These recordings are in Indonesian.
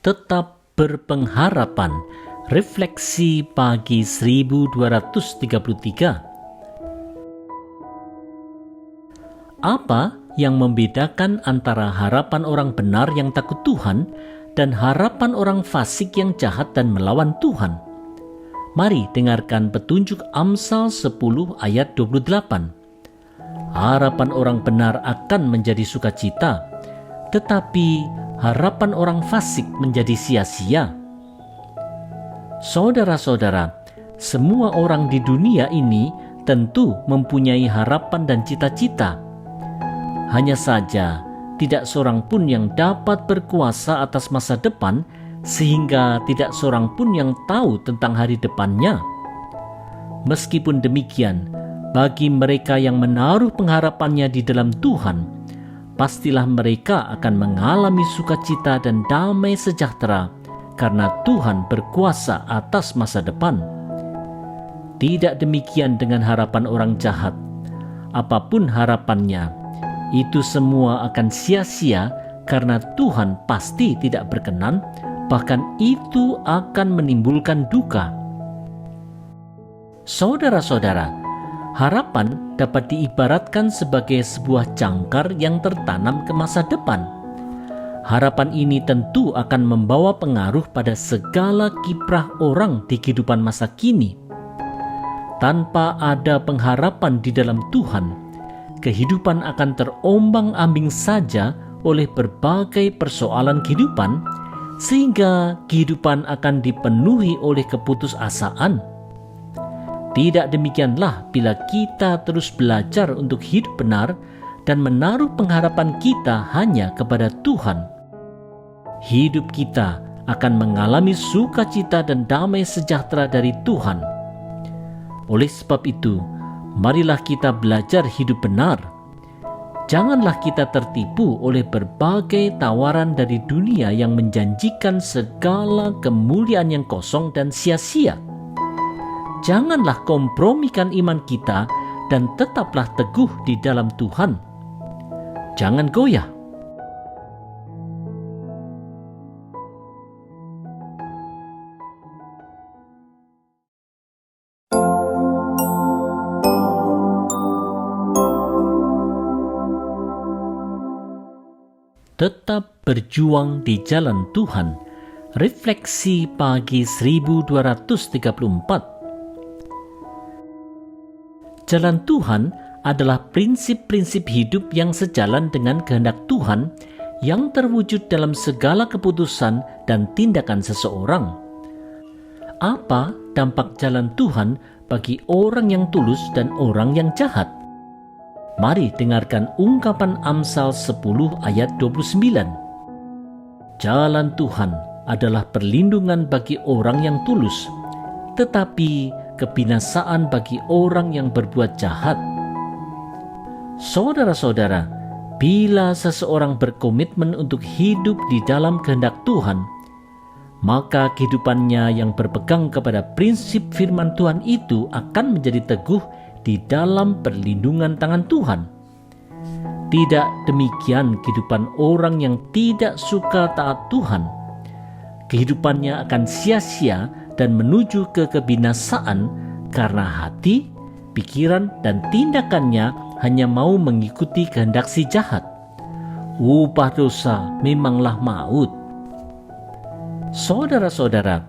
tetap berpengharapan. Refleksi pagi 1233. Apa yang membedakan antara harapan orang benar yang takut Tuhan dan harapan orang fasik yang jahat dan melawan Tuhan? Mari dengarkan petunjuk Amsal 10 ayat 28. Harapan orang benar akan menjadi sukacita, tetapi harapan orang fasik menjadi sia-sia. Saudara-saudara, semua orang di dunia ini tentu mempunyai harapan dan cita-cita. Hanya saja, tidak seorang pun yang dapat berkuasa atas masa depan, sehingga tidak seorang pun yang tahu tentang hari depannya. Meskipun demikian, bagi mereka yang menaruh pengharapannya di dalam Tuhan, pastilah mereka akan mengalami sukacita dan damai sejahtera, karena Tuhan berkuasa atas masa depan. Tidak demikian dengan harapan orang jahat. Apapun harapannya, itu semua akan sia-sia karena Tuhan pasti tidak berkenan, bahkan itu akan menimbulkan duka. Saudara-saudara, harapan dapat diibaratkan sebagai sebuah jangkar yang tertanam ke masa depan. Harapan ini tentu akan membawa pengaruh pada segala kiprah orang di kehidupan masa kini. Tanpa ada pengharapan di dalam Tuhan, kehidupan akan terombang-ambing saja oleh berbagai persoalan kehidupan, sehingga kehidupan akan dipenuhi oleh keputusasaan. Tidak demikianlah bila kita terus belajar untuk hidup benar dan menaruh pengharapan kita hanya kepada Tuhan. Hidup kita akan mengalami sukacita dan damai sejahtera dari Tuhan. Oleh sebab itu, marilah kita belajar hidup benar. Janganlah kita tertipu oleh berbagai tawaran dari dunia yang menjanjikan segala kemuliaan yang kosong dan sia-sia. Janganlah kompromikan iman kita dan tetaplah teguh di dalam Tuhan. Jangan goyah. Tetap berjuang di jalan Tuhan. Refleksi pagi 1234. Jalan Tuhan adalah prinsip-prinsip hidup yang sejalan dengan kehendak Tuhan yang terwujud dalam segala keputusan dan tindakan seseorang. Apa dampak jalan Tuhan bagi orang yang tulus dan orang yang jahat? Mari dengarkan ungkapan Amsal 10 ayat 29. Jalan Tuhan adalah perlindungan bagi orang yang tulus, tetapi kebinasaan bagi orang yang berbuat jahat. Saudara-saudara, bila seseorang berkomitmen untuk hidup di dalam kehendak Tuhan, maka kehidupannya yang berpegang kepada prinsip firman Tuhan itu akan menjadi teguh di dalam perlindungan tangan Tuhan. Tidak demikian kehidupan orang yang tidak suka taat Tuhan. Kehidupannya akan sia-sia dan menuju ke kebinasaan karena hati, pikiran, dan tindakannya hanya mau mengikuti kehendak si jahat. Upah dosa memanglah maut. Saudara-saudara,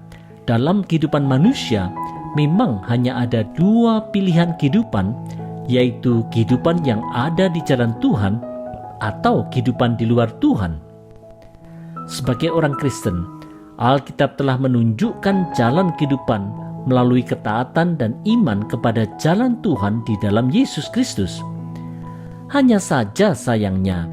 dalam kehidupan manusia memang hanya ada dua pilihan kehidupan, yaitu kehidupan yang ada di jalan Tuhan atau kehidupan di luar Tuhan. Sebagai orang Kristen, Alkitab telah menunjukkan jalan kehidupan melalui ketaatan dan iman kepada jalan Tuhan di dalam Yesus Kristus. Hanya saja sayangnya,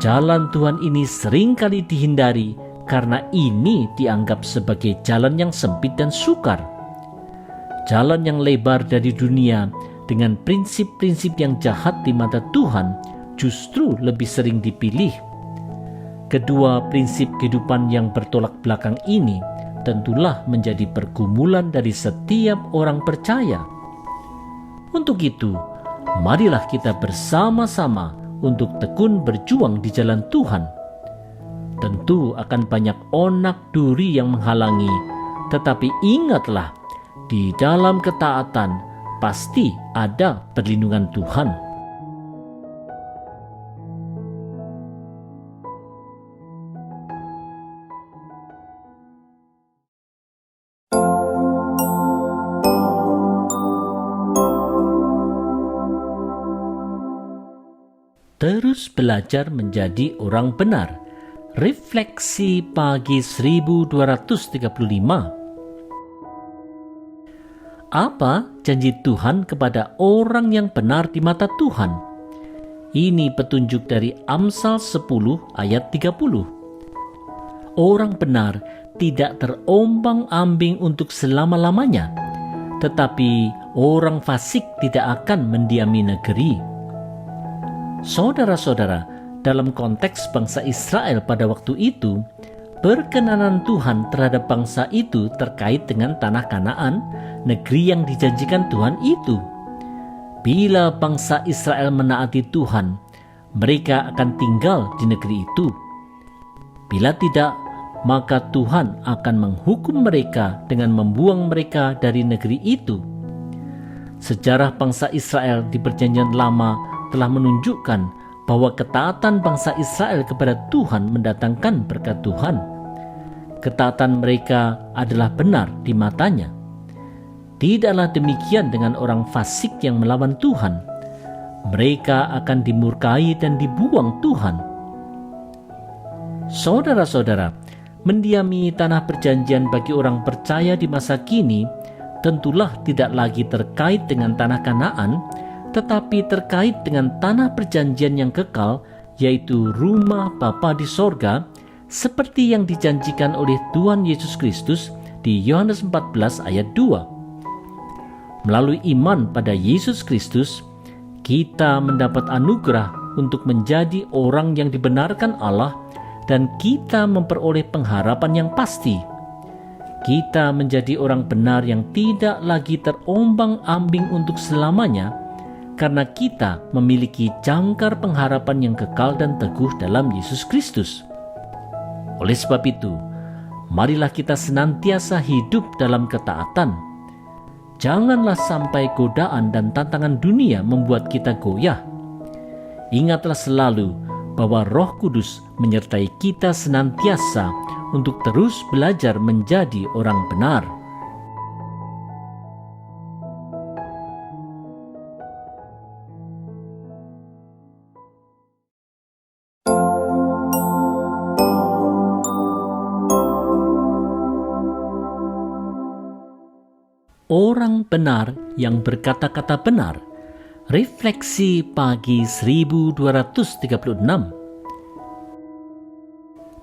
jalan Tuhan ini seringkali dihindari karena ini dianggap sebagai jalan yang sempit dan sukar. Jalan yang lebar dari dunia dengan prinsip-prinsip yang jahat di mata Tuhan justru lebih sering dipilih. Kedua prinsip kehidupan yang bertolak belakang ini tentulah menjadi pergumulan dari setiap orang percaya. Untuk itu, marilah kita bersama-sama untuk tekun berjuang di jalan Tuhan. tentu akan banyak onak duri yang menghalangi. Tetapi ingatlah, di dalam ketaatan pasti ada perlindungan Tuhan. Terus belajar menjadi orang benar. Refleksi pagi 1235. Apa janji Tuhan kepada orang yang benar di mata Tuhan? Ini petunjuk dari Amsal 10 ayat 30. Orang benar tidak terombang-ambing untuk selama-lamanya, tetapi orang fasik tidak akan mendiami negeri. Saudara-saudara, dalam konteks bangsa Israel pada waktu itu, perkenanan Tuhan terhadap bangsa itu terkait dengan tanah Kanaan, negeri yang dijanjikan Tuhan itu. Bila bangsa Israel menaati Tuhan, mereka akan tinggal di negeri itu. Bila tidak, maka Tuhan akan menghukum mereka dengan membuang mereka dari negeri itu. Sejarah bangsa Israel di Perjanjian Lama telah menunjukkan bahwa ketaatan bangsa Israel kepada Tuhan mendatangkan berkat Tuhan. Ketaatan mereka adalah benar di matanya. Tidaklah demikian dengan orang fasik yang melawan Tuhan. Mereka akan dimurkai dan dibuang Tuhan. Saudara-saudara, mendiami tanah perjanjian bagi orang percaya di masa kini tentulah tidak lagi terkait dengan tanah Kanaan, tetapi terkait dengan tanah perjanjian yang kekal, yaitu rumah Bapa di sorga, seperti yang dijanjikan oleh Tuhan Yesus Kristus di Yohanes 14 ayat 2. Melalui iman pada Yesus Kristus, kita mendapat anugerah untuk menjadi orang yang dibenarkan Allah, dan kita memperoleh pengharapan yang pasti. Kita menjadi orang benar yang tidak lagi terombang-ambing untuk selamanya, karena kita memiliki jangkar pengharapan yang kekal dan teguh dalam Yesus Kristus. Oleh sebab itu, marilah kita senantiasa hidup dalam ketaatan. Janganlah sampai godaan dan tantangan dunia membuat kita goyah. Ingatlah selalu bahwa Roh Kudus menyertai kita senantiasa untuk terus belajar menjadi orang benar. Orang benar yang berkata-kata benar. Refleksi pagi 1236.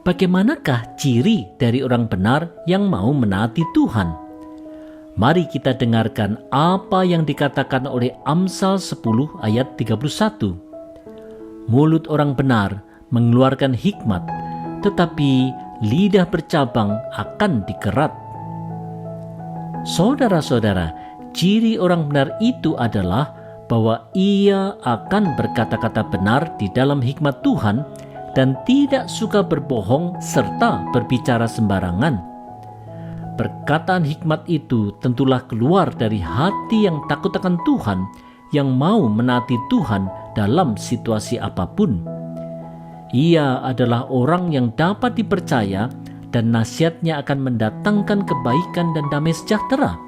Bagaimanakah ciri dari orang benar yang mau menaati Tuhan? Mari kita dengarkan apa yang dikatakan oleh Amsal 10 ayat 31. Mulut orang benar mengeluarkan hikmat, tetapi lidah bercabang akan dikerat. Saudara-saudara, ciri orang benar itu adalah bahwa ia akan berkata-kata benar di dalam hikmat Tuhan dan tidak suka berbohong serta berbicara sembarangan. Perkataan hikmat itu tentulah keluar dari hati yang takut akan Tuhan, yang mau menaati Tuhan dalam situasi apapun. Ia adalah orang yang dapat dipercaya dan nasihatnya akan mendatangkan kebaikan dan damai sejahtera.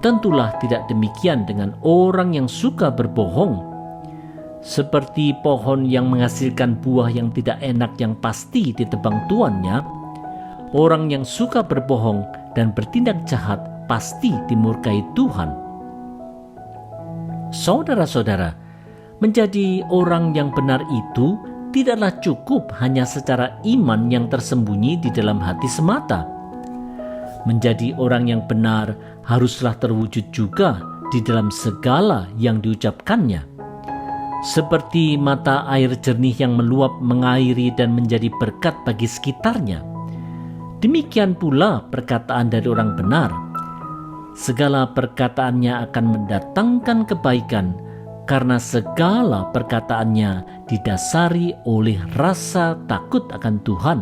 Tentulah tidak demikian dengan orang yang suka berbohong. Seperti pohon yang menghasilkan buah yang tidak enak yang pasti ditebang tuannya, orang yang suka berbohong dan bertindak jahat pasti dimurkai Tuhan. Saudara-saudara, menjadi orang yang benar itu tidaklah cukup hanya secara iman yang tersembunyi di dalam hati semata. Menjadi orang yang benar haruslah terwujud juga di dalam segala yang diucapkannya. Seperti mata air jernih yang meluap mengairi dan menjadi berkat bagi sekitarnya, demikian pula perkataan dari orang benar. Segala perkataannya akan mendatangkan kebaikan, karena segala perkataannya didasari oleh rasa takut akan Tuhan.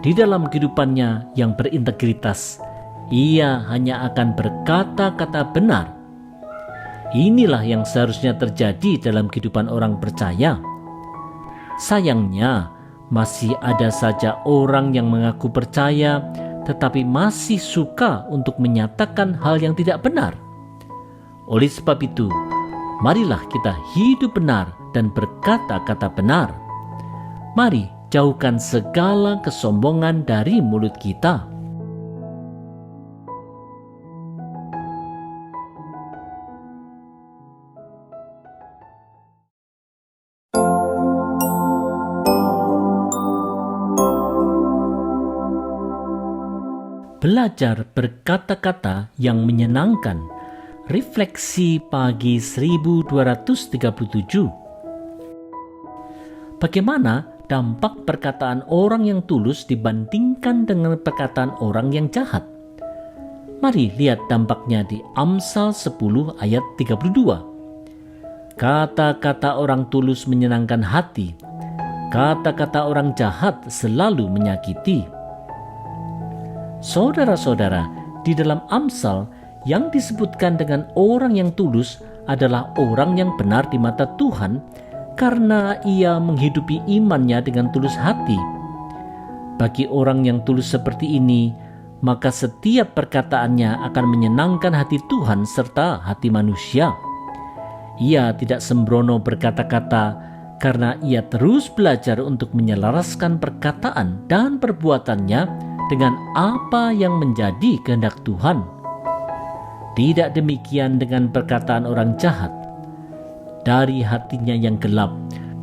Di dalam kehidupannya yang berintegritas, ia hanya akan berkata-kata benar. Inilah yang seharusnya terjadi dalam kehidupan orang percaya. Sayangnya, masih ada saja orang yang mengaku percaya tetapi masih suka untuk menyatakan hal yang tidak benar. Oleh sebab itu, marilah kita hidup benar dan berkata-kata benar. Mari jauhkan segala kesombongan dari mulut kita. Belajar berkata-kata yang menyenangkan. Refleksi pagi 1237. Bagaimana dampak perkataan orang yang tulus dibandingkan dengan perkataan orang yang jahat? Mari lihat dampaknya di Amsal 10 ayat 32. Kata-kata orang tulus menyenangkan hati. Kata-kata orang jahat selalu menyakiti. Saudara-saudara, di dalam Amsal yang disebutkan dengan orang yang tulus adalah orang yang benar di mata Tuhan karena ia menghidupi imannya dengan tulus hati. Bagi orang yang tulus seperti ini, maka setiap perkataannya akan menyenangkan hati Tuhan serta hati manusia. Ia tidak sembrono berkata-kata karena ia terus belajar untuk menyelaraskan perkataan dan perbuatannya dengan apa yang menjadi kehendak Tuhan. Tidak demikian dengan perkataan orang jahat. Dari hatinya yang gelap,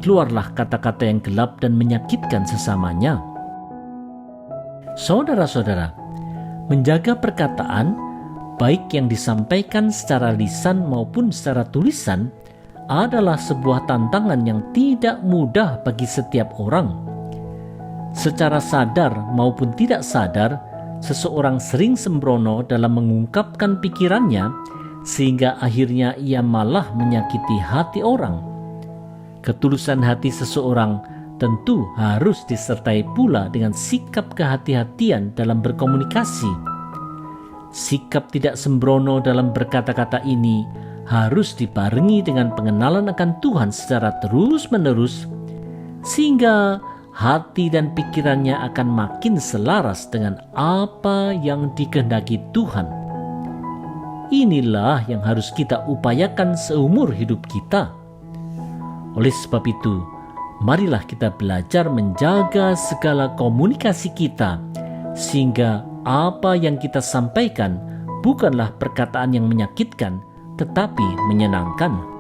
keluarlah kata-kata yang gelap dan menyakitkan sesamanya. Saudara-saudara, menjaga perkataan, baik yang disampaikan secara lisan maupun secara tulisan, adalah sebuah tantangan yang tidak mudah bagi setiap orang. Secara sadar maupun tidak sadar, seseorang sering sembrono dalam mengungkapkan pikirannya sehingga akhirnya ia malah menyakiti hati orang. Ketulusan hati seseorang tentu harus disertai pula dengan sikap kehati-hatian dalam berkomunikasi. Sikap tidak sembrono dalam berkata-kata ini harus dibarengi dengan pengenalan akan Tuhan secara terus-menerus sehingga hati dan pikirannya akan makin selaras dengan apa yang dikehendaki Tuhan. Inilah yang harus kita upayakan seumur hidup kita. Oleh sebab itu, marilah kita belajar menjaga segala komunikasi kita, sehingga apa yang kita sampaikan bukanlah perkataan yang menyakitkan, tetapi menyenangkan.